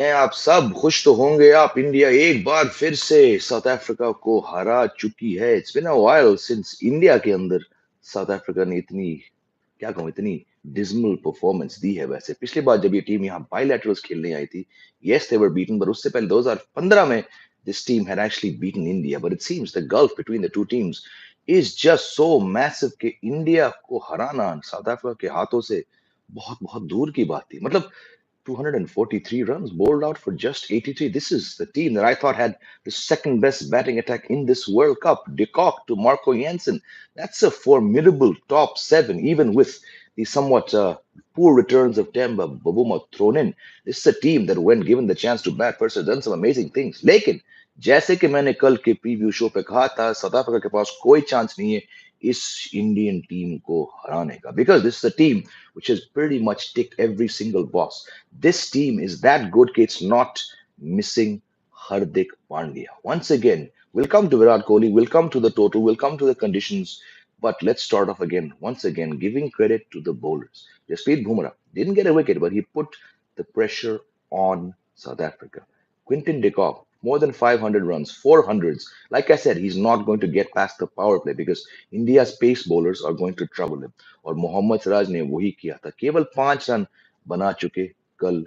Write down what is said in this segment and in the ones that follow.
आप सब खुश तो होंगे आप इंडिया एक बार फिर से साउथ अफ्रीका को हरा चुकी है। It's been a while since India के अंदर साउथ अफ्रीका ने इतनी क्या कहूँ इतनी डिसमल परफॉर्मेंस दी है। वैसे पिछली बार जब ये टीम यहाँ बायलैटरल्स खेलने आई थी, यस दे वर बीटन, पर उससे पहले 2015 में this team had actually beaten India. But it seems the gulf between the two teams is just so massive कि इंडिया को हराना साउथ अफ्रीका के हाथों से बहुत बहुत दूर की बात थी। मतलब 243 runs bowled out for just 83. This is the team that I thought had the second best batting attack in this World Cup. De Kock to Marco Jansen. That's a formidable top seven, even with the somewhat poor returns of Temba Babuma thrown in. This is a team that, when given the chance to bat first, has done some amazing things. लेकिन जैसे कि मैंने कल के preview show पे कहा था, south Africa के पास कोई चांस नहीं है इस इंडियन टीम को हराने का, because this is a team which has pretty much ticked every single box. This team is that good, it's not missing Hardik Pandya. Once again, we'll come to Virat Kohli, we'll come to the total, we'll come to the conditions, but let's start off again, once again, giving credit to the bowlers. Jasprit Bumrah didn't get a wicket, but he put the pressure on South Africa. Quinton de Kock, more than 500 runs, 400s. Like I said, he's not going to get past the power play because India's pace bowlers are going to trouble him. और मोहम्मद सिराज ने वही किया था, केवल 5 run बना चुके कल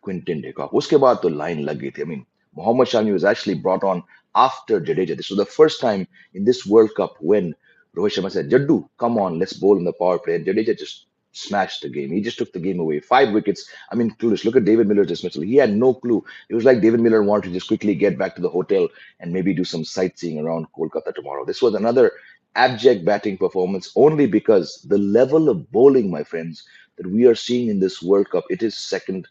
Quinton de Kock. उसके बाद तो लाइन लग गई थी। I mean, Mohammad Shami was actually brought on after Jadeja. This was the first time in this World Cup when Rohit Sharma said, Jaddu, come on, let's bowl in the power play. And Jadeja just smashed the game. He just took the game away. 5 wickets. I mean, clueless. Look at David Miller's dismissal. He had no clue. It was like David Miller wanted to just quickly get back to the hotel and maybe do some sightseeing around Kolkata tomorrow. This was another abject batting performance only because the level of bowling, my friends, that we are seeing in this World Cup, it is second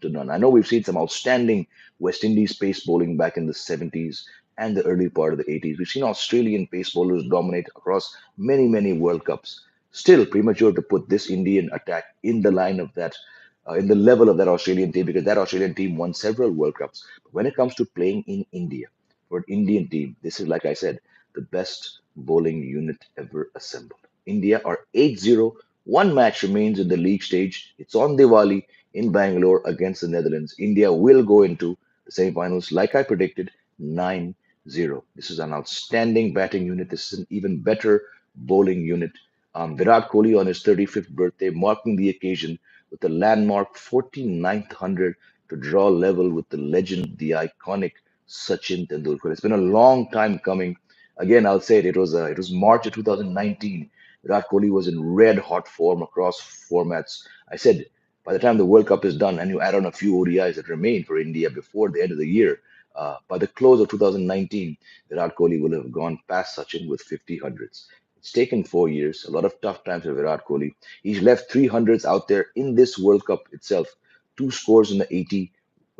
to none. I know we've seen some outstanding West Indies pace bowling back in the 70s and the early part of the 80s. We've seen Australian pace bowlers dominate across many World Cups. Still premature to put this Indian attack in the line of that, in the level of that Australian team, because that Australian team won several World Cups. But when it comes to playing in India, for an Indian team, this is, like I said, the best bowling unit ever assembled. India are 8-0. One match remains in the league stage. It's on Diwali in Bangalore against the Netherlands. India will go into the semifinals, like I predicted, 9-0. This is an outstanding batting unit. This is an even better bowling unit. Virat Kohli on his 35th birthday, marking the occasion with a landmark 49th hundred to draw level with the legend, the iconic Sachin Tendulkar. It's been a long time coming. Again, I'll say it was March of 2019. Virat Kohli was in red hot form across formats. I said by the time the World Cup is done and you add on a few ODIs that remain for India before the end of the year, by the close of 2019, Virat Kohli will have gone past Sachin with 50 hundreds. It's taken 4 years, a lot of tough times for Virat Kohli. He's left 300s out there in this World Cup itself. Two scores in the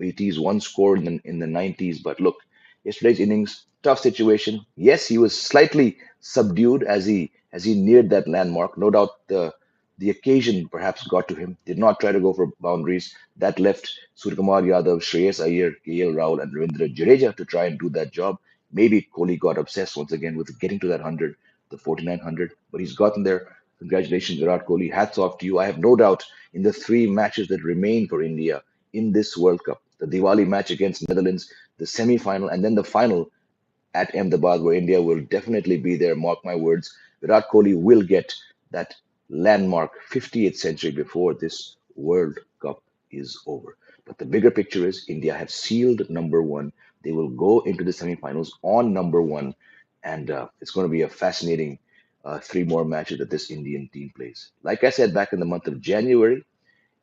80s, one score in the 90s. But look, yesterday's innings, tough situation. Yes, he was slightly subdued as he neared that landmark. No doubt the occasion perhaps got to him. Did not try to go for boundaries. That left Suryakumar Yadav, Shreyas Iyer, KL Rahul, and Ravindra Jadeja to try and do that job. Maybe Kohli got obsessed once again with getting to that 100, the 4900, but he's gotten there. Congratulations, Virat Kohli. Hats off to you. I have no doubt in the three matches that remain for India in this World Cup, the Diwali match against Netherlands, the semi-final, and then the final at Ahmedabad, where India will definitely be there. Mark my words. Virat Kohli will get that landmark 50th century before this World Cup is over. But the bigger picture is India have sealed number one. They will go into the semifinals on number one, and it's going to be a fascinating three more matches that this Indian team plays. Like I said back in the month of January,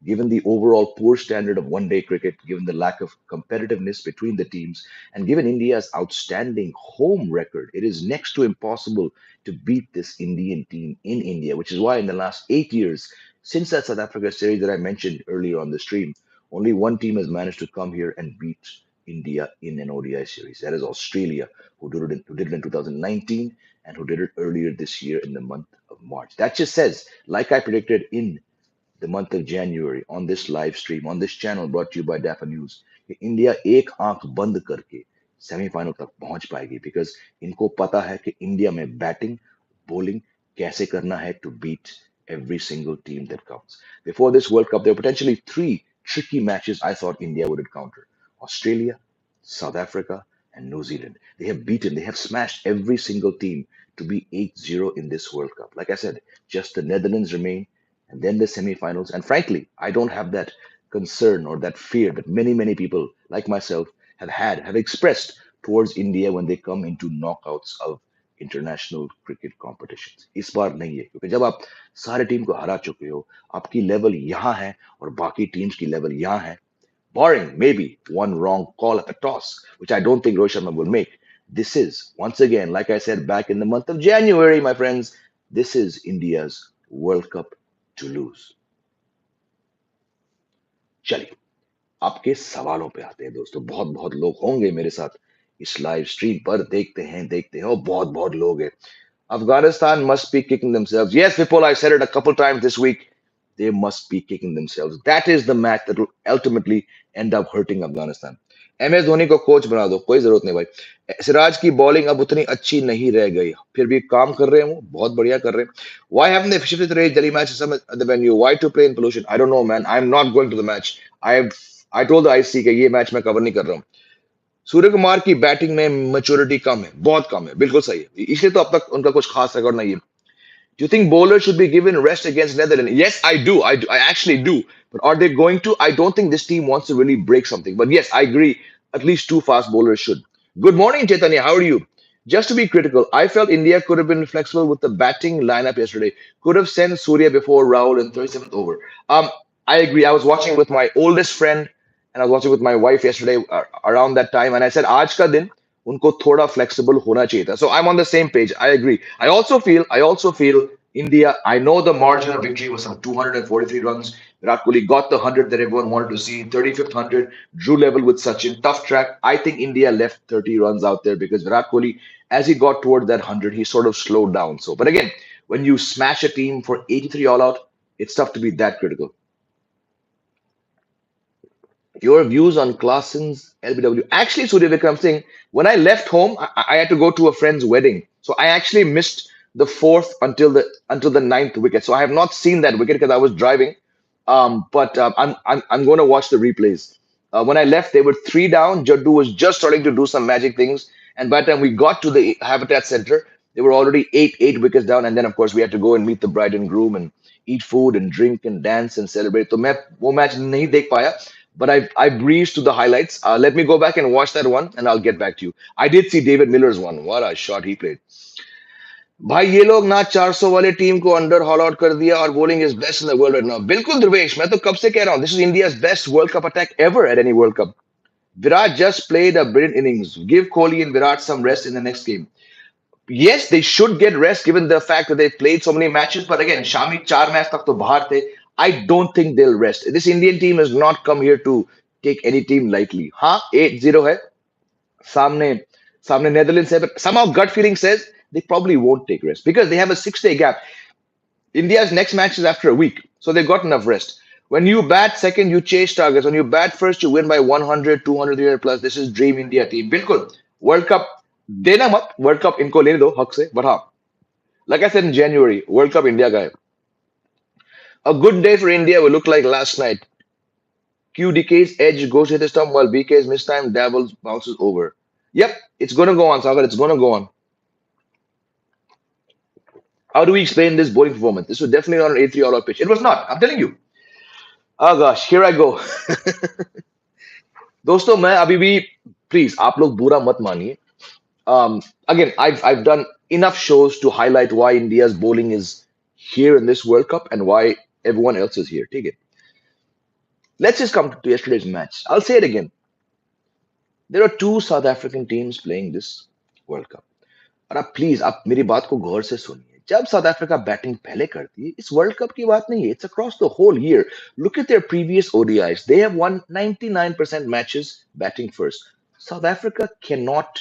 given the overall poor standard of one day cricket, given the lack of competitiveness between the teams, and given India's outstanding home record, it is next to impossible to beat this Indian team in India, which is why in the last 8 years, since that South Africa series that I mentioned earlier on the stream, only one team has managed to come here and beat India in an ODI series. That is Australia, who did it in 2019 and who did it earlier this year in the month of March. That just says, like I predicted in the month of January on this live stream, on this channel brought to you by Dafa News, कि India एक आंख बंद करके semifinal तक पहुंच पाएगी, because इनको पता है कि इंडिया में बैटिंग बॉलिंग कैसे करना है to beat every single team that comes. Before this World Cup, there were potentially three tricky matches I thought India would encounter. Australia, South Africa, and New Zealand. They have smashed every single team to be 8-0 in this World Cup. Like I said, just the Netherlands remain, and then the semifinals. And frankly, I don't have that concern or that fear that many people like myself have expressed towards India when they come into knockouts of international cricket competitions इस बार नहीं है क्योंकि जब आप सारे team को हरा चुके हो आपकी लेवल यहाँ है और बाकी टीम्स की लेवल यहाँ है barring maybe one wrong call at the toss which I don't think Rohit Sharma will make. This is once again, like I said back in the month of January, my friends, this is India's World Cup to lose. चलिए आपके सवालों पे आते हैं दोस्तों बहुत बहुत लोग होंगे मेरे साथ इस लाइव स्ट्रीम पर देखते हैं और बहुत बहुत लोग हैं Afghanistan must be kicking themselves. Yes, Vipul, I said it a couple times this week. They must be kicking themselves. That is the match that will ultimately end up hurting Afghanistan. MS Dhoni को coach बना दो कोई जरूरत नहीं भाई सिराज की bowling अब उतनी अच्छी नहीं रह गई फिर भी काम कर रहे हैं वो बहुत बढ़िया कर रहे हैं why haven't they shifted the race Delhi match at the venue why to play in pollution I don't know man I'm not going to the match I told the IC कि ये मैच मैं cover नहीं कर रहा हूँ सूर्य कुमार की batting में maturity कम है बहुत कम है बिल्कुल सही है इसलिए तो अब तक उनका कुछ खास रिकॉर्ड नहीं है do you think bowlers should be given rest against Netherlands? Yes, I do. I actually do. But are they going to? I don't think this team wants to really break something. But yes, I agree. At least two fast bowlers should. Good morning, Chaitanya. How are you? Just to be critical, I felt India could have been flexible with the batting lineup yesterday. Could have sent Surya before Rahul in 37th over. I agree. I was watching with my oldest friend and I was watching with my wife yesterday around that time, and I said, "आज का दिन उनको थोड़ा flexible होना चाहिए था." So I'm on the same page. I agree. I also feel India. I know the margin of victory was some 243 runs. Virat Kohli got the 100 that everyone wanted to see. 35th 100, drew level with Sachin. Tough track. I think India left 30 runs out there because Virat Kohli, as he got toward that 100, he sort of slowed down. So, but again, when you smash a team for 83 all out, it's tough to be that critical. Your views on Claasen's LBW. Actually, Surya Vikram Singh, when I left home, I had to go to a friend's wedding. So I actually missed the fourth until the ninth wicket. So I have not seen that wicket because I was driving. But I'm going to watch the replays. When I left, they were three down. Jaddu was just starting to do some magic things, and by the time we got to the Habitat Center, they were already eight wickets down. And then of course we had to go and meet the bride and groom and eat food and drink and dance and celebrate. So मैं वो match नहीं देख पाया. But I breezed to the highlights. Let me go back and watch that one, and I'll get back to you. I did see David Miller's one. What a shot he played. भाई ये लोग ना 400 वाले team को under hall out कर दिया और bowling is best in the world right now बिल्कुल ध्रुवेश मैं तो कब से कह रहा हूं this is India's best world cup attack ever at any world cup Virat just played a brilliant innings. Give Kohli and Virat some rest in the next game. Yes, they should get rest given the fact that they've played so many matches. But again, Shami चार match तक तो बाहर थे. I don't think they'll rest. This Indian team has not come here to take any team lightly. हाँ 8-0 है सामने सामने Netherlands है, but somehow gut feeling says they probably won't take rest because they have a 6 day gap. India's next match is after a week, so they've got enough rest. When you bat second, you chase targets. When you bat first, you win by 100, 200, 300 plus. This is Dream India team. बिल्कुल World Cup देना मत World Cup इनको लेने दो हक से. But हाँ, like I said in January, World Cup India का है. A good day for India will look like last night. QDK's edge goes to the stump while BK's missed time dabbles bounces over. Yep, it's gonna go on, Sagar. It's gonna go on. How do we explain this bowling performance? This was definitely not an A3 all-out pitch. It was not. I'm telling you. Oh gosh, here I go. दोस्तों मैं अभी भी please आप लोग बुरा मत मानिए again I've done enough shows to highlight why India's bowling is here in this World Cup and why everyone else is here ठीक है let's just come to yesterday's match I'll say it again there are two South African teams playing this World Cup और आप please आप मेरी बात को गौर से सुनिए जब साउथ अफ्रीका बैटिंग पहले करती है इस वर्ल्ड कप की बात नहीं है it's across the whole year look at their previous ODIs they have won 99% matches batting first South Africa can not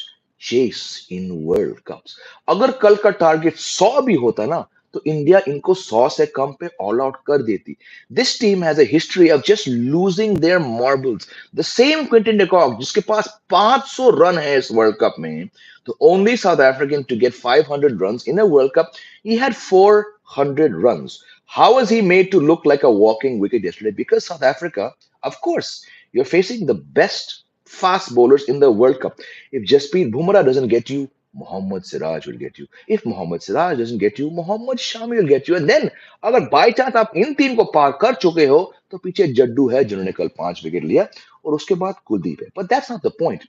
chase in World Cups अगर कल का टारगेट 100 भी होता ना तो इंडिया इनको 100 से कम पे ऑल आउट कर देती this team has a history of just losing their marbles the same Quinton de Kock जिसके पास 500 रन है इस वर्ल्ड कप में the only South African to get 500 runs in a World Cup. He had 100 runs. How was he made to look like a walking wicket yesterday? Because South Africa, of course, you're facing the best fast bowlers in the World Cup. If Jasprit Bumrah doesn't get you, Mohammad Siraj will get you. If Mohammad Siraj doesn't get you, Mohammad Shami will get you. And then अगर by chance आप इन तीन को पार कर चुके हो तो पीछे जड्डू है जिन्होंने कल 5 विकेट लिया और उसके बाद कुलदीप है. But that's not the point.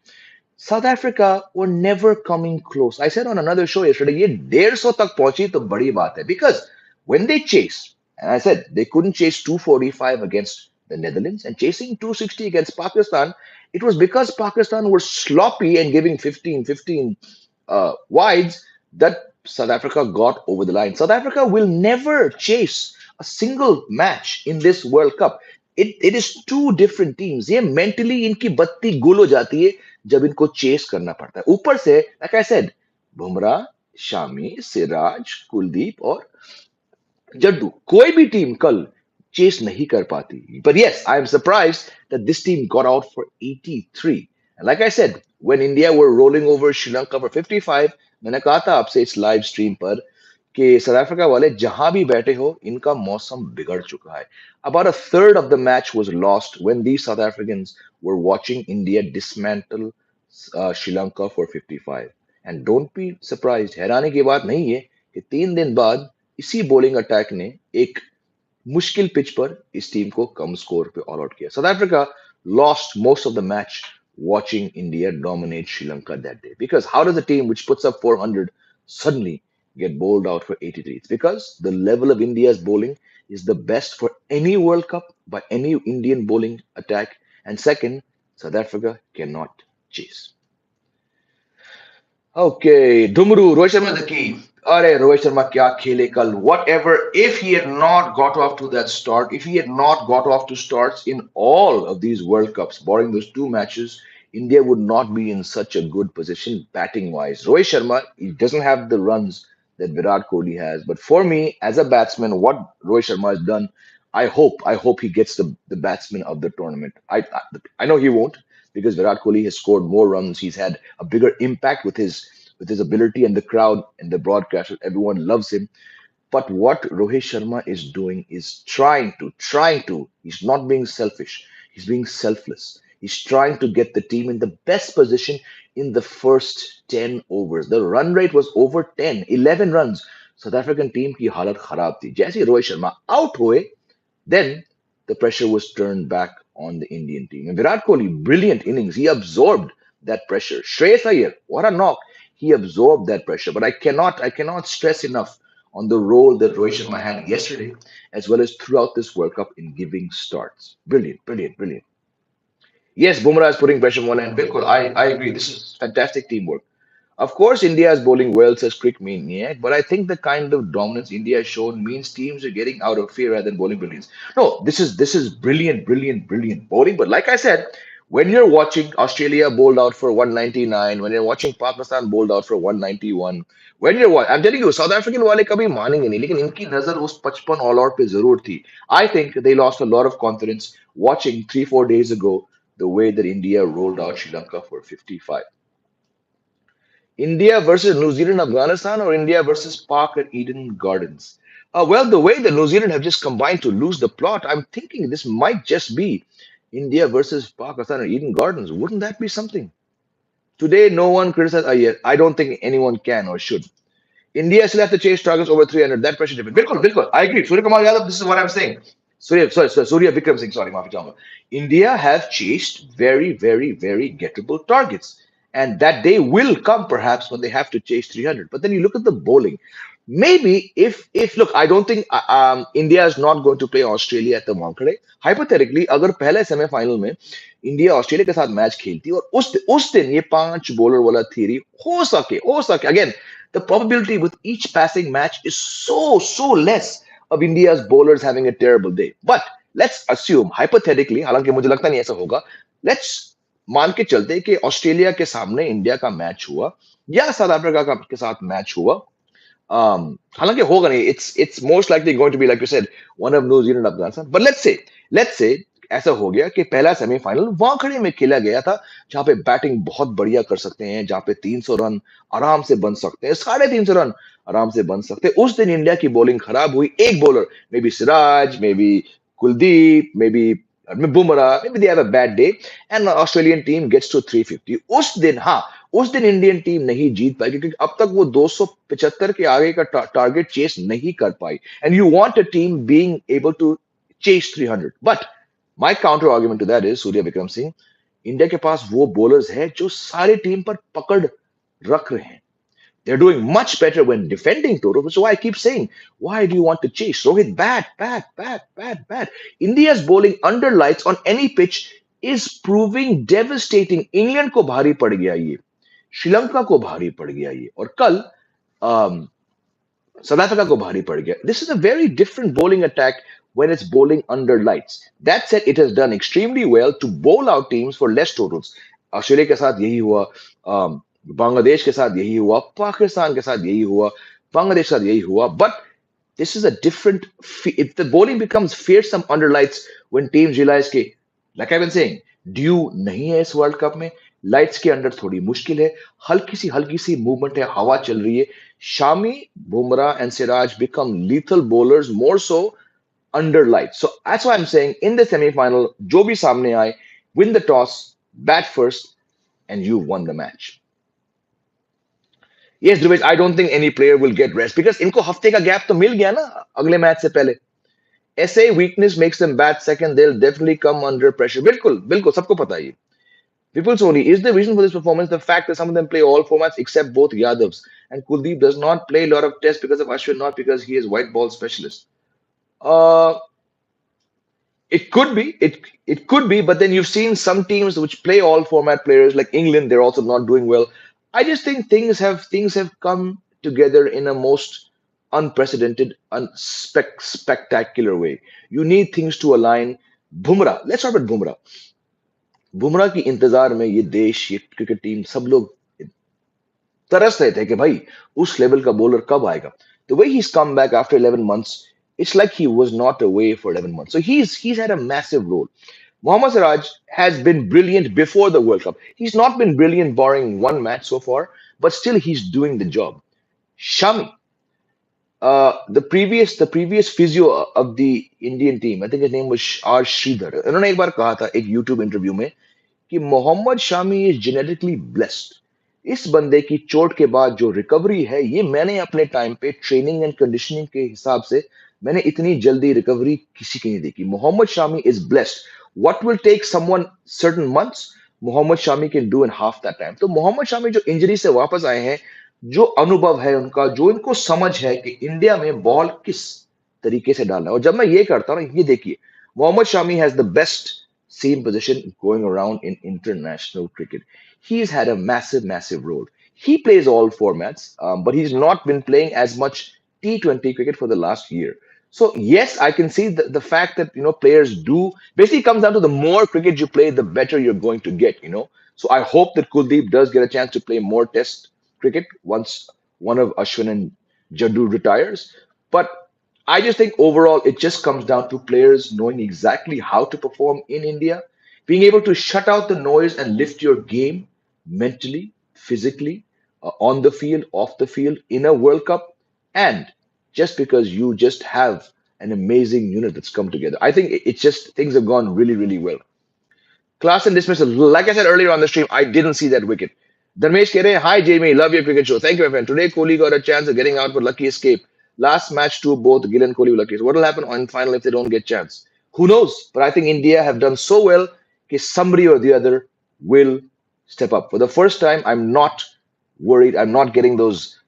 South Africa were never coming close. I said on another show yesterday, ये 150 तक पहुंची तो बड़ी बात है. Because when they chased, and I said they couldn't chase 245 against the Netherlands and chasing 260 against Pakistan, it was because Pakistan were sloppy and giving 15 wides that South Africa got over the line. South Africa will never chase a single match in this World Cup. It is two different teams. ये mentally इनकी बत्ती गुल हो जाती है जब इनको chess करना पड़ता है. ऊपर से like I said, Bumrah, Shami, Siraj, Kuldeep और जड्डू कोई भी टीम कल चेस नहीं कर पाती. But yes, I am surprised that this team got out for 83. And like I said, when India were rolling over Sri Lanka for 55, मैंने कहा था आपसे इस लाइव स्ट्रीम पर कि साउथ अफ्रीका वाले जहां भी बैठे हो इनका मौसम बिगड़ चुका है. About a third of the match was lost when these South Africans were watching India dismantle Sri Lanka for 55. And don't be surprised, हैरानी की बात नहीं है कि 3 दिन बाद इसी बॉलिंग अटैक ने एक मुश्किल पिच पर इस टीम को कम स्कोर पे ऑल आउट किया. South Africa lost most of the match watching India dominate Sri Lanka that day. Because how does a team which puts up 400 suddenly get bowled out for 83? It's because the level of India's bowling is the best for any World Cup by any Indian bowling attack. And second, South Africa cannot chase. Okay, Dumru, Rohit Sharma the key. अरे रोहित शर्मा क्या खेले कल. Whatever, if he had not got off to that start, if he had not got off to starts in all of these World Cups, barring those two matches, India would not be in such a good position batting wise. Rohit Sharma, he doesn't have the runs that Virat Kohli has, but for me, as a batsman, what Rohit Sharma has done, I hope he gets the batsman of the tournament. I know he won't because Virat Kohli has scored more runs. He's had a bigger impact with his ability, and the crowd and the broadcasters, everyone loves him. But what Rohit Sharma is doing is he's not being selfish. He's being selfless. He's trying to get the team in the best position in the first 10 overs. The run rate was over 10, 11 runs. South African team की हालत खराब थी. जैसे ही Rohit Sharma out हुए, then the pressure was turned back on the Indian team. And Virat Kohli, brilliant innings. He absorbed that pressure. Shreyas Iyer, what a knock. He absorbed that pressure. But I cannot stress enough on the role that Rohit Sharma had yesterday, as well as throughout this World Cup in giving starts. Brilliant, brilliant, brilliant. Yes, Bumrah is putting pressure on one end. Bilkul, I agree. This is fantastic teamwork. Of course, India is bowling well, says Crick Maniac, but I think the kind of dominance India has shown means teams are getting out of fear rather than bowling brilliance. No, this is brilliant, brilliant, brilliant bowling. But like I said, when you're watching Australia bowled out for 199, when you're watching Pakistan bowled out for 191, when you're I'm telling you, South African वाले कभी मानेंगे नहीं, लेकिन इनकी नजर उस 55 all out पे जरूर थी. I think they lost a lot of confidence watching 3 4 days ago the way that India rolled out Sri Lanka for 55. India versus New Zealand, Afghanistan, or India versus Park at Eden Gardens? Well, the way the New Zealand have just combined to lose the plot, I'm thinking this might just be India versus Pakistan at Eden Gardens. Wouldn't that be something? Today, no one criticized Iyer. I don't think anyone can or should. India still have to chase targets over 300. That pressure different. Bilkul, bilkul. I agree. Surya Kumar Yadav, this is what I'm saying. Sorry, Surya Vikram Singh, sorry, maafi chahunga. India have chased very, very, very gettable targets. And that day will come perhaps when they have to chase 300. But then you look at the bowling. Maybe if look, I don't think India is not going to play Australia at the Wankhede. Hypothetically, अगर पहले semifinal में India Australia के साथ match खेलती और उस दिन ये 5 बॉलर वाला थियरी हो सके again the probability with each passing match is so less of India's bowlers having a terrible day. But let's assume hypothetically, हालांकि मुझे लगता नहीं ऐसा होगा, let's मान के चलते कि ऑस्ट्रेलिया के सामने इंडिया का मैच हुआ या साउथ अफ्रीका के साथ मैच हुआ. हालांकि होगा नहीं, it's most likely going to be like you said, one of New Zealand, Afghanistan. But let's say ऐसा हो गया कि पहला सेमीफाइनल वानखेड़े में खेला गया था, जहां पे बैटिंग बहुत बढ़िया कर सकते हैं, जहां पे 300 रन आराम से बन सकते हैं, 350 रन आराम से बन सकते हैं। उस दिन इंडिया की बॉलिंग खराब हुई, एक bowler, may be Siraj, may be Kuldeep, may be Bumrah, may be they have a bad day and Australian team gets to 350। उस दिन, हाँ, उस दिन इंडियन टीम नहीं जीत पाई, क्योंकि अब तक वो 275 के आगे का टारगेट चेस नहीं कर पाई। And you want a team being able to chase 300. But my counter argument to that is Surya Vikram Singh, India के पास वो बॉलर्स हैं जो सारी टीम पर पकड़ रख रहे हैं। They're doing much better when defending total, which is why I keep saying, why do you want to chase? Rohit, bat, bat, bat, bat, bat. India's bowling under lights on any pitch is proving devastating. England को भारी पड़ गया ये, श्रीलंका को भारी पड़ गया ये, और कल South Africa को भारी पड़ गया. This is a very different bowling attack when it's bowling under lights. That said, it has done extremely well to bowl out teams for less totals. Australia के साथ यही हुआ, बांग्लादेश के साथ यही हुआ, पाकिस्तान के साथ यही हुआ, बांग्लादेश के साथ यही हुआ. But this is a different. If the bowling becomes fearsome under lights when teams realize कि, like I've been saying, due नहीं है इस वर्ल्ड कप में, लाइट्स के अंदर थोड़ी मुश्किल है, हल्की सी मूवमेंट है, हवा चल रही है. Shami, Bumrah and Siraj become lethal bowlers more so under light. So that's why I am saying in the semifinal जो भी सामने आए, win the toss, bat first and you one the match. Yes Dhruvesh, I don't think any player will get rest, because इनको हफ्ते का gap तो मिल गया ना अगले मैच से पहले. ऐसे weakness makes them bat second, they will definitely come under pressure. बिल्कुल बिल्कुल, सबको पता है. People Sony, is the reason for this performance the fact that some of them play all formats except both Yadavs? And Kuldeep does not play a lot of tests because of Ashwin, not because he is white ball specialist. Uh, it could be. It could be, but then you've seen some teams which play all format players, like England, they're also not doing well. I just think things have come together in a most unprecedented, spectacular way. You need things to align. Bumrah. Let's start with Bumrah. Bumrah की इंतजार में ये देश, ये cricket team, सब लोग तरस रहे थे कि भाई उस लेवल का बॉलर कब आएगा. The way he's come back after 11 months, it's like he was not away for 11 months. So he's had a massive role. Mohammad Siraj has been brilliant before the World Cup. He's not been brilliant barring one match so far, but still he's doing the job. Shami, the previous physio of the Indian team, I think his name was R. Sridhar. उन्होंने एक बार कहा था एक YouTube interview में कि Mohammed Shami is genetically blessed. इस बंदे की चोट के बाद जो रिकवरी है, ये मैंने अपने टाइम पे ट्रेनिंग एंड कंडीशनिंग के हिसाब से मैंने इतनी जल्दी रिकवरी किसी की नहीं देखी. Mohammed Shami is blessed. What will take someone certain months, Mohammed Shami can do in half that time. तो मोहम्मद शामी जो इंजरी से वापस आए हैं, जो अनुभव है उनका, जो इनको समझ है कि इंडिया में बॉल किस तरीके से डालना है, और जब मैं ये करता हूँ ना, ये देखिए, Mohammed Shami has the best seam position going around in international cricket. He's had a massive role. He plays all formats, but he's not been playing as much T20 cricket for the last year. So yes, I can see the fact that players do basically comes down to the more cricket you play, the better you're going to get. So I hope that Kuldeep does get a chance to play more Test cricket once one of Ashwin and Jaddu retires. But I just think overall it just comes down to players knowing exactly how to perform in India, being able to shut out the noise and lift your game mentally, physically, on the field, off the field, in a World Cup, and just because you just have an amazing unit that's come together. I think it's just things have gone really well. Class and dismissal. Like I said earlier on the stream, I didn't see that wicket. Dharmesh Kere, hi Jamie, love your cricket show. Thank you, my friend. Today, Kohli got a chance of getting out, but lucky escape. Last match too, both Gill and Kohli were lucky. So what will happen on final if they don't get chance? Who knows? But I think India have done so well that somebody or the other will step up. For the first time, I'm not worried. I'm not getting those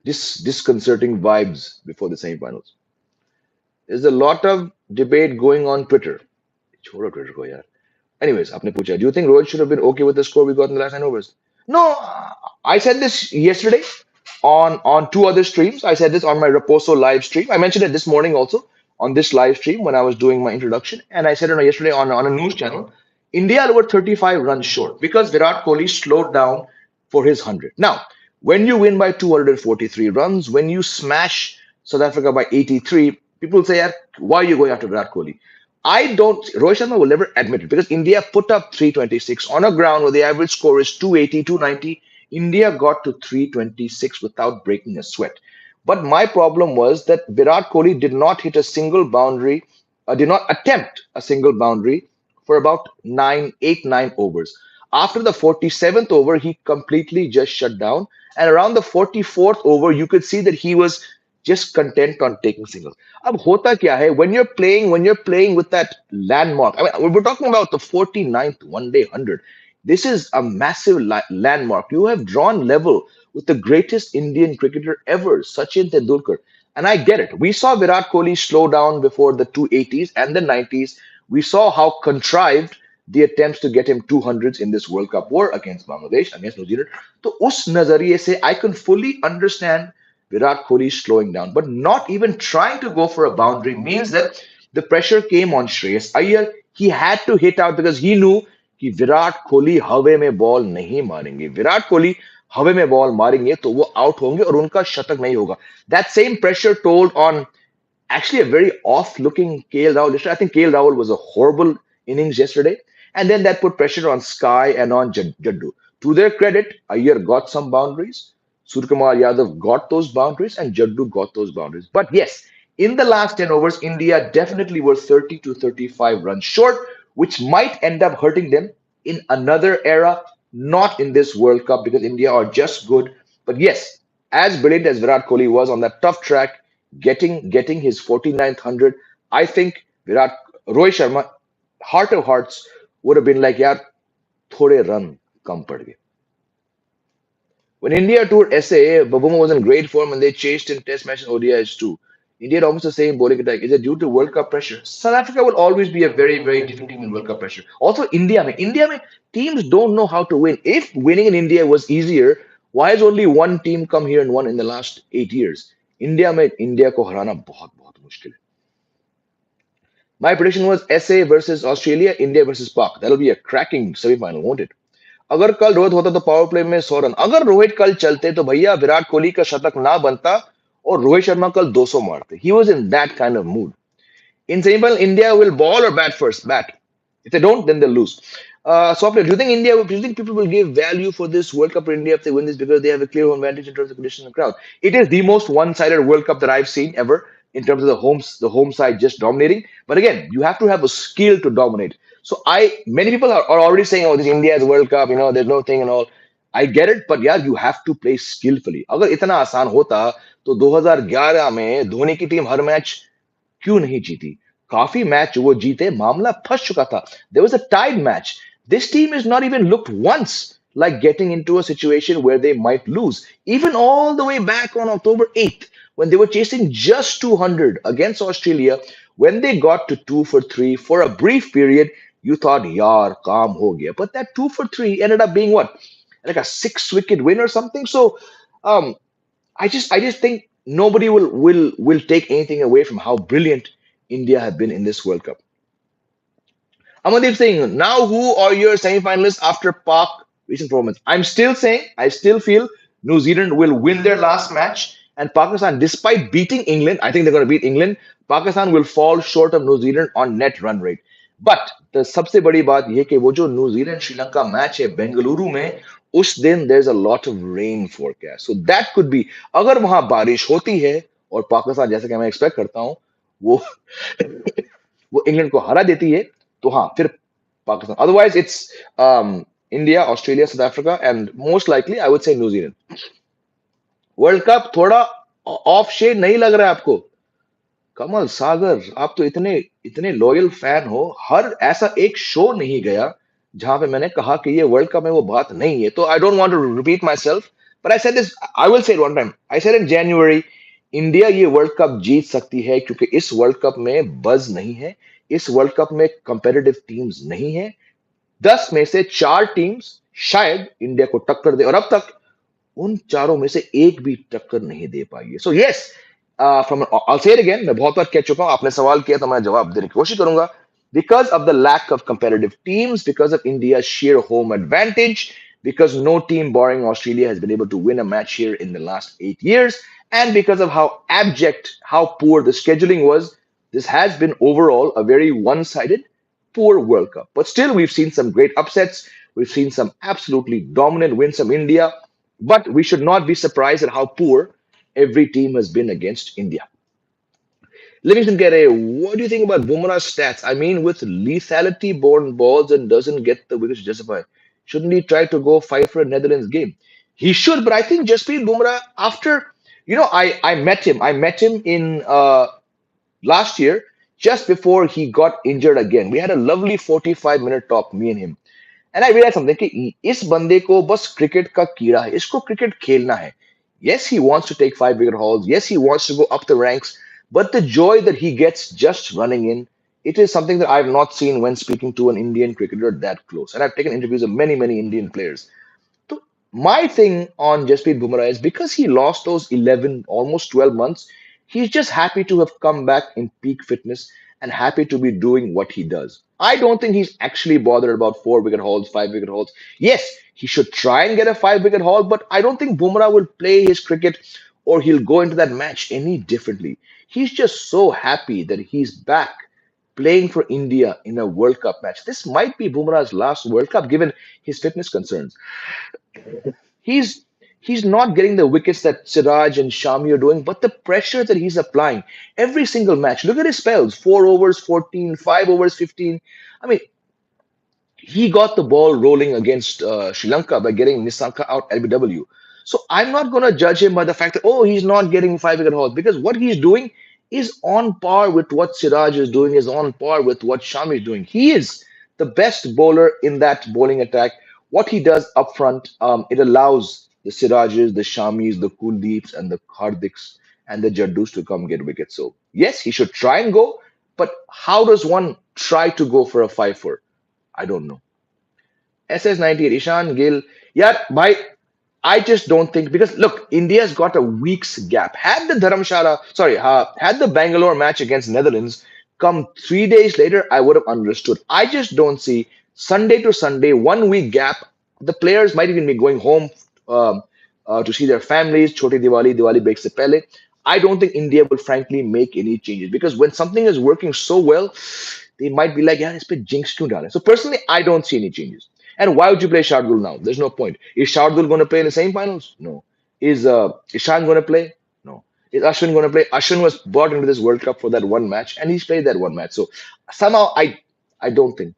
disconcerting vibes before the semifinals. There's a lot of debate going on Twitter. छोड़ो Twitter को यार. Anyways, आपने पूछा, do you think Rohit should have been okay with the score we got in the last 9 overs? No, I said this yesterday on two other streams. I said this on my Raposo live stream. I mentioned it this morning also on this live stream when I was doing my introduction. And I said it yesterday on a news channel. India were 35 runs short because Virat Kohli slowed down for his 100. Now, when you win by 243 runs, when you smash South Africa by 83, people say, why are you going after Virat Kohli? I don't. Rohit Sharma will never admit it because India put up 326 on a ground where the average score is 280, 290. India got to 326 without breaking a sweat. But my problem was that Virat Kohli did not hit a single boundary, did not attempt a single boundary for about 9 overs. After the 47th over, he completely just shut down. And around the 44th over, you could see that he was just content on taking singles. अब होता क्या है when you're playing with that landmark. I mean, we're talking about the 49th one day 100. This is a massive landmark. You have drawn level with the greatest Indian cricketer ever, Sachin Tendulkar. And I get it. We saw Virat Kohli slow down before the 280s and the 90s. We saw how contrived the attempts to get him 200s in this World Cup were against Bangladesh, against New Zealand. तो उस नजरिए से I can fully understand Virat Kohli slowing down, but not even trying to go for a boundary means that the pressure came on Shreyas Iyer. He had to hit out because he knew कि विराट कोहली हवे में ball नहीं मारेंगे. विराट कोहली हवे में ball मारेंगे तो वो आउट होंगे और उनका शतक नहीं होगा. That same pressure told on actually a very off-looking KL Rahul yesterday. I think KL Rahul was a horrible innings yesterday. And then that put pressure on Sky and on Jaddu. To their credit, Iyer got some boundaries. Suryakumar Yadav got those boundaries and Jaddu got those boundaries. But yes, in the last 10 overs, India definitely were 30 to 35 runs short, which might end up hurting them in another era, not in this World Cup because India are just good. But yes, as brilliant as Virat Kohli was on that tough track, getting his 49th 100, I think Rohit Sharma, heart of hearts, would have been like, यार थोड़े run कम पड़ गए. When India toured SA, Babuma was in great form and they chased in Test matches and ODIs too. India had almost the same bowling attack. Is it due to World Cup pressure? South Africa will always be a very, very different team in World Cup pressure. Also, India, teams don't know how to win. If winning in India was easier, why has only one team come here and won in the last 8 years? India को हराना बहुत बहुत मुश्किल है. My prediction was SA versus Australia, India versus Pak. That'll be a cracking semi-final, won't it? अगर कल रोहित होता तो power play में 100 रन. अगर रोहित कल चलते तो भैया विराट कोहली का शतक ना बनता और रोहित शर्मा कल 200 मारते. He was in that kind of mood. In semi-final, India will ball or bat first? Bat. If they don't, then they'll lose. Software, do you think people will give value for this World Cup for India if they win this because they have a clear home advantage in terms of conditions and crowd? It is the most one-sided World Cup that I've seen ever in terms of the home side just dominating. But again, you have to have a skill to dominate. So many people are already saying, oh, this India's World Cup, there's no thing and all. I get it, but yeah, you have to play skillfully. अगर इतना आसान होता तो 2011 में धोनी की team हर match क्यों नहीं जीती? काफी मैच वो जीते, मामला फंस चुका था. There was a tied match. This team is not even looked once like getting into a situation where they might lose. Even all the way back on October 8th, when they were chasing just 200 against Australia, when they got to 2 for 3 for a brief period, you thought, yaar, calm ho gaya. But that 2 for 3 ended up being what? Like a 6 wicket win or something. So um, I just think nobody will take anything away from how brilliant India have been in this World Cup. Amandeep Singh, now who are your semi-finalists after Pak recent performance? I'm still saying, I still feel New Zealand will win their last match, and Pakistan, despite beating England, I think they're going to beat England. Pakistan will fall short of New Zealand on net run rate. But the सबसे बड़ी बात ये कि वो जो New Zealand Sri Lanka match है बेंगलुरु में उस दिन there's a lot of rain forecast. So that could be अगर वहां बारिश होती है और पाकिस्तान जैसे कि मैं एक्सपेक्ट करता हूं वो वो इंग्लैंड को हरा देती है तो हाँ फिर Pakistan. Otherwise it's India, Australia, South Africa and most likely I would say New Zealand. World cup थोड़ा ऑफ शेड नहीं लग रहा है आपको? कमल सागर, आप तो इतने इतने लॉयल फैन हो, हर ऐसा एक शो नहीं गया जहां पे मैंने कहा कि ये वर्ल्ड कप में वो बात नहीं है. तो I don't want to repeat myself but I said this, I will say it one time. I said in January India ये वर्ल्ड कप जीत सकती है क्योंकि इस वर्ल्ड कप में बज नहीं है, इस वर्ल्ड कप में कंपेटिटिव टीम्स नहीं है. 10 में से 4 टीम्स शायद इंडिया को टक्कर दे और अब तक उन चारों में से एक भी टक्कर नहीं दे पाई है. So yes, from I'll say it again, मैं बहुत बार कह चुका हूं, आपने सवाल किया तो मैं जवाब देने की कोशिश करूंगा. Because of the lack of competitive teams, because of India's sheer home advantage, because no team barring Australia has been able to win a match here in the last 8 years, and because of how abject, how poor the scheduling was, This has been overall a very one-sided, poor World Cup. But still, we've seen some great upsets. We've seen some absolutely dominant wins from India. But we should not be surprised at how poor every team has been against India. Livingston Kere, what do you think about Bumrah's stats? I mean, with lethality born balls and doesn't get the wickets to justify. Shouldn't he try to go fight for a Netherlands game? He should, but I think Jasprit Bumrah, after, I met him. I met him in last year, just before he got injured again. We had a lovely 45-minute talk, me and him. And I realize something कि इस बंदे को बस cricket का कीड़ा है इसको cricket खेलना है yes he wants to take 5 wicket hauls yes he wants to go up the ranks but the joy that he gets just running in it is something that I've not seen when speaking to an Indian cricketer that close and I've taken interviews of many Indian players. So my thing on Jasprit Bumrah is because he lost those 11, almost 12 months, he's just happy to have come back in peak fitness and happy to be doing what he does. I don't think he's actually bothered about 4 wicket hauls, 5 wicket hauls. Yes, he should try and get a 5 wicket haul, but I don't think Bumrah will play his cricket or he'll go into that match any differently. He's just so happy that he's back playing for India in a World Cup match. This might be Bumrah's last World Cup given his fitness concerns. He's he's not getting the wickets that Siraj and Shami are doing, but the pressure that he's applying every single match. Look at his spells: 4 overs, 14, 5 overs, 15. I mean, he got the ball rolling against Sri Lanka by getting Nissanka out LBW. So I'm not going to judge him by the fact that, oh, he's not getting 5 wicket hauls because what he's doing is on par with what Siraj is doing, is on par with what Shami is doing. He is the best bowler in that bowling attack. What he does up front, it allows the Sirajes, the Shamis, the Kuldeeps, and the Hardiks and the Jaddus to come get wickets. So, yes, he should try and go, but how does one try to go for a 5-4? I don't know. SS98, Ishan Gill. Yeah, bhai, I just don't think because look, India's got a week's gap. Had the had the Bangalore match against Netherlands come 3 days later, I would have understood. I just don't see Sunday to Sunday, 1 week gap. The players might even be going home to see their families. Choti Diwali, Diwali breaks the pehle. I don't think India will frankly make any changes because when something is working so well, they might be like, yeah, it's been jinx kyun डालें? So personally, I don't see any changes. And why would you play Shardul now? There's no point. Is Shardul going to play in the same finals? No. Is Ishan going to play? No. Is Ashwin going to play? Ashwin was brought into this World Cup for that one match, and he's played that one match. So somehow I don't think.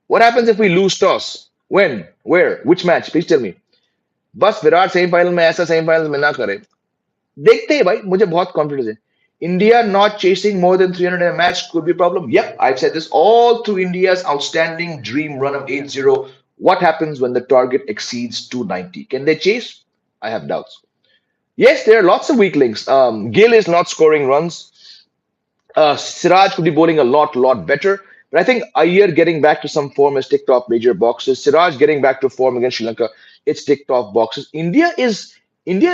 What happens if we lose toss? When? Where? Which match? Please tell me. बस Virat semifinal में ऐसा semifinal में ना करे देखते हैं भाई मुझे बहुत कॉन्फिडेंस है India not chasing more than 300 in a match could be a problem. Yep, I've said this all through India's outstanding dream run of 8-0. What happens when the target exceeds 290? Can they chase? I have doubts. Yes, there are lots of weak links. Gill is not scoring runs. Siraj could be bowling a lot better. But I think Iyer getting back to some form has ticked off major boxes. Siraj getting back to form against Sri Lanka, it's ticked off boxes. India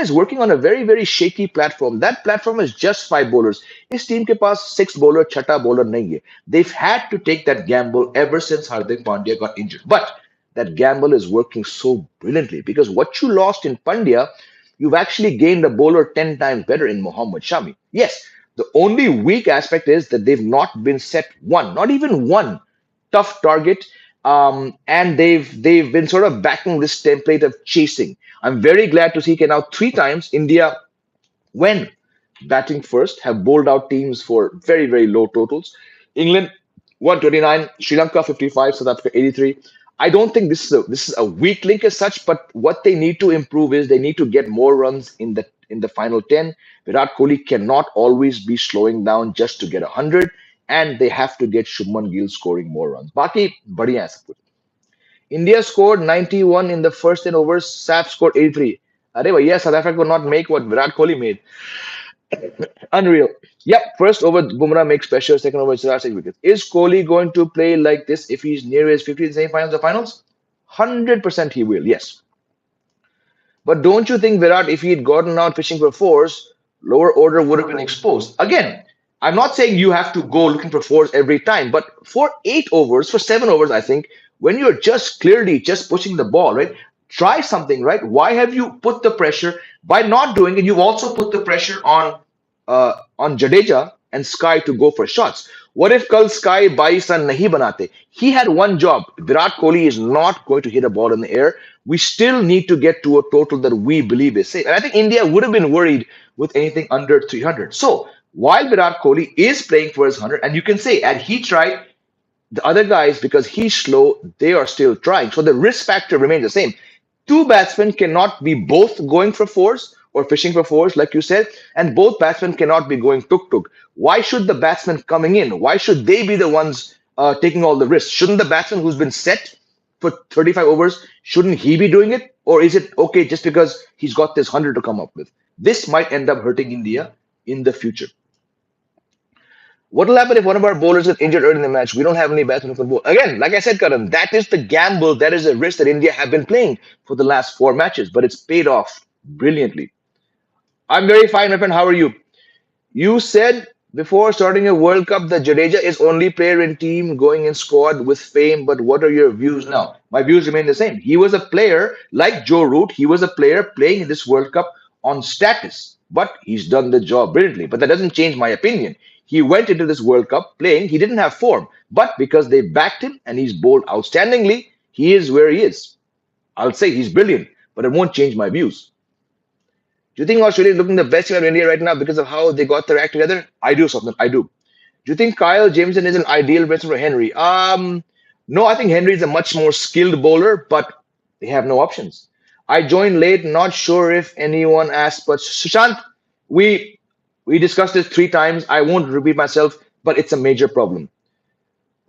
is working on a very shaky platform. That platform is just 5 bowlers. This team ke paas 6 bowler, chata bowler nahi hai. They've had to take that gamble ever since Hardik Pandya got injured. But that gamble is working so brilliantly because what you lost in Pandya, you've actually gained a bowler 10 times better in Mohammad Shami. Yes, the only weak aspect is that they've not been set one, not even one tough target. And they've been sort of backing this template of chasing. I'm very glad to see okay, now 3 times India, when batting first, have bowled out teams for very low totals. England 129, Sri Lanka 55, South Africa 83. I don't think this is a weak link as such, but what they need to improve is they need to get more runs in the final 10. Virat Kohli cannot always be slowing down just to get 100, and they have to get Shubman Gill scoring more runs. Baki, बढ़िया है सब कुछ. India scored 91 in the first 10 overs. Saf scored 83. अरे भैया, South Africa could not make what Virat Kohli made. Unreal. Yep, first over Bumrah makes pressure, second over Siraj takes wickets. Is Kohli going to play like this if he's near his 50 in semi-finals or finals? 100% he will, yes. But don't you think Virat, if he had gotten out fishing for fours, lower order would have been exposed? Again, I'm not saying you have to go looking for fours every time, but for 8 overs, for 7 overs, I think, when you're just clearly just pushing the ball, right? Try something, right? Why have you put the pressure? By not doing it, you've also put the pressure on Jadeja and Sky to go for shots. What if Kal Sky 22 run nahi banate? He had one job. Virat Kohli is not going to hit a ball in the air. We still need to get to a total that we believe is safe. And I think India would have been worried with anything under 300. So while Virat Kohli is playing for his 100, and you can say, and he tried, the other guys, because he's slow, they are still trying. So the risk factor remains the same. Two batsmen cannot be both going for fours or fishing for fours, like you said, and both batsmen cannot be going tuk tuk. Why should the batsman coming in? Why should they be the ones taking all the risks? Shouldn't the batsman who's been set for 35 overs, shouldn't he be doing it? Or is it okay just because he's got this 100 to come up with? This might end up hurting India in the future. What will happen if one of our bowlers gets injured early in the match? We don't have any batsmen who can bowl. Again, like I said, Karan, that is the gamble, that is the risk that India have been playing for the last four matches, but it's paid off brilliantly. I'm very fine, my friend. How are you? You said before starting a World Cup that Jadeja is only player in team going in squad with fame, but what are your views now? My views remain the same. He was a player like Joe Root. He was a player playing in this World Cup on status, but he's done the job brilliantly. But that doesn't change my opinion. He went into this World Cup playing. He didn't have form, but because they backed him and he's bowled outstandingly, he is where he is. I'll say he's brilliant, but it won't change my views. Do you think Australia is looking the best team of India right now because of how they got their act together? I do, something. I do. Do you think Kyle Jameson is an ideal replacement for Henry? No, I think Henry is a much more skilled bowler, but they have no options. I joined late, not sure if anyone asked, but Sushant, we we discussed this three times. I won't repeat myself, but it's a major problem.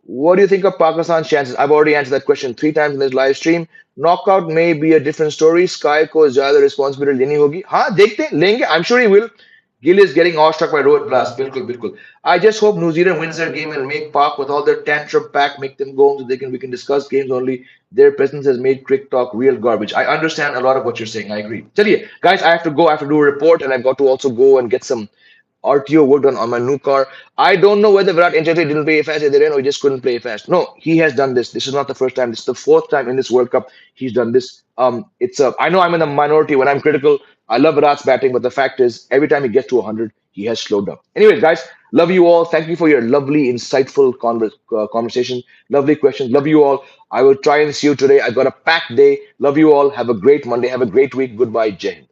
What do you think of Pakistan's chances? I've already answered that question three times in this live stream. Knockout may be a different story. Sky को ज्यादा responsibility लेनी होगी. हाँ देखते हैं लेंगे. I'm sure he will. Gill is getting awestruck by Rohit Blast. बिल्कुल बिल्कुल. I just hope New Zealand wins their game and make Pak with all their tantrum pack, make them go home so we can discuss games only. Their presence has made cricket talk real garbage. I understand a lot of what you're saying. I agree. चलिए, guys, I have to go. I have to do a report, and I've got to also go and get some RTO work done on my new car. I don't know whether Virat Kohli didn't play fast at the end or he just couldn't play fast. No, he has done this. This is not the first time. This is the fourth time in this World Cup he's done this. It's a. I know I'm in the minority when I'm critical. I love Virat's batting, but the fact is, every time he gets to 100, he has slowed down. Anyways, guys, love you all. Thank you for your lovely, insightful conversation. Lovely questions. Love you all. I will try and see you today. I've got a packed day. Love you all. Have a great Monday. Have a great week. Goodbye, Jay Hind.